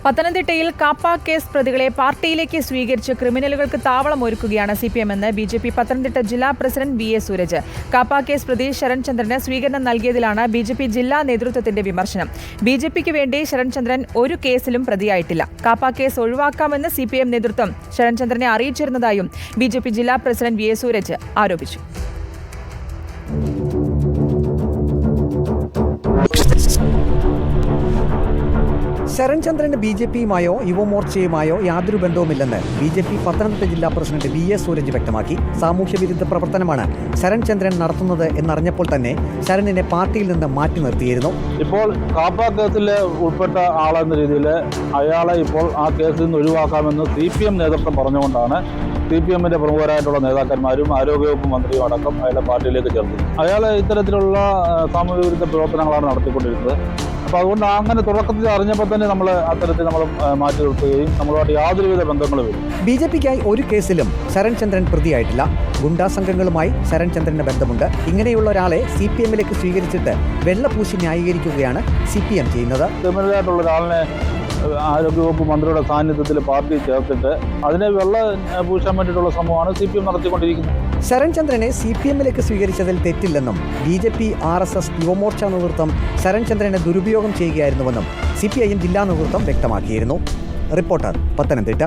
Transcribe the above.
പത്തനംതിട്ടയിൽ കാപ്പ കേസ് പ്രതികളെ പാർട്ടിയിലേക്ക് സ്വീകരിച്ച് ക്രിമിനലുകൾക്ക് താവളമൊരുക്കുകയാണ് സിപിഎം എന്ന് ബിജെപി പത്തനംതിട്ട ജില്ലാ പ്രസിഡന്റ് വി. എസ്. സൂരജ്. കാപ്പ കേസ് പ്രതി ശരൺചന്ദ്രന് സ്വീകരണം നൽകിയതിലാണ് ബിജെപി ജില്ലാ നേതൃത്വത്തിന്റെ വിമർശനം. ബിജെപിക്ക് വേണ്ടി ശരൺചന്ദ്രൻ ഒരു കേസിലും പ്രതിയായിട്ടില്ല. കാപ്പ കേസ് ഒഴിവാക്കാമെന്ന് സിപിഎം നേതൃത്വം ശരൺചന്ദ്രനെ അറിയിച്ചിരുന്നതായും ബിജെപി ജില്ലാ പ്രസിഡന്റ് വി. എസ്. സൂരജ് ആരോപിച്ചു. ശരൺചന്ദ്രന് ബിജെപിയുമായോ യുവമോർച്ചയുമായോ യാതൊരു ബന്ധവുമില്ലെന്ന് ബിജെപി പത്തനംതിട്ട ജില്ലാ പ്രസിഡന്റ് വി. എസ്. സൂരജ് വ്യക്തമാക്കി. സാമൂഹ്യവിരുദ്ധ പ്രവർത്തനമാണ് ശരൺചന്ദ്രൻ നടത്തുന്നത് എന്നറിഞ്ഞപ്പോൾ തന്നെ ശരണിനെ പാർട്ടിയിൽ നിന്ന് മാറ്റി നിർത്തിയിരുന്നു. ഇപ്പോൾ കാപ്പ കേസിൽ ഉൾപ്പെട്ട ആളെന്ന രീതിയിൽ അയാളെ ഇപ്പോൾ ആ കേസിൽ നിന്ന് ഒഴിവാക്കാമെന്ന് CPM നേതൃത്വം പറഞ്ഞുകൊണ്ടാണ് CPMന്റെ പ്രമുഖരായിട്ടുള്ള നേതാക്കന്മാരും ആരോഗ്യവകുപ്പ് മന്ത്രിയും അടക്കം അയാളെ പാർട്ടിയിലേക്ക് ചേർത്തത്. അയാൾ ഇത്തരത്തിലുള്ള സാമൂഹ്യ വിരുദ്ധ പ്രവർത്തനങ്ങളാണ് നടത്തിക്കൊണ്ടിരുന്നത്. അപ്പോൾ അതുകൊണ്ട് അങ്ങനെ തുടക്കത്തിൽ അറിഞ്ഞപ്പോൾ തന്നെ നമ്മൾ മാറ്റി നിർത്തുകയും നമ്മളുമായിട്ട് യാതൊരുവിധ ബന്ധങ്ങളുമില്ല. ബിജെപിക്കായി ഒരു കേസിലും ശരൺചന്ദ്രൻ പ്രതിയായിട്ടില്ല. ഗുണ്ടാ സംഘങ്ങളുമായി ശരൺചന്ദ്രന് ബന്ധമുണ്ട്. ഇങ്ങനെയുള്ള ഒരാളെ CPMലേക്ക് സ്വീകരിച്ചിട്ട് വെള്ളപൂശി ന്യായീകരിക്കുകയാണ് CPM ചെയ്യുന്നത്. ക്രിമിനലായിട്ടുള്ള ഒരാളിനെ ആരോഗ്യവകുപ്പ് മന്ത്രിയുടെ സാന്നിധ്യത്തിൽ പാർട്ടി ചേർത്തിട്ട് അതിനെ പൂശാൻ വേണ്ടിയിട്ടുള്ള ശ്രമമാണ് CPM നടത്തിക്കൊണ്ടിരിക്കുന്നത്. ശരൺചന്ദ്രനെ CPMലേക്ക് സ്വീകരിച്ചതിൽ തെറ്റില്ലെന്നും BJP, RSS, യുവമോർച്ച നേതൃത്വം ശരൺചന്ദ്രനെ ദുരുപയോഗം ചെയ്യുകയായിരുന്നുവെന്നും CPIM ജില്ലാ നേതൃത്വം വ്യക്തമാക്കിയിരുന്നു. റിപ്പോർട്ടർ, പത്തനംതിട്ട.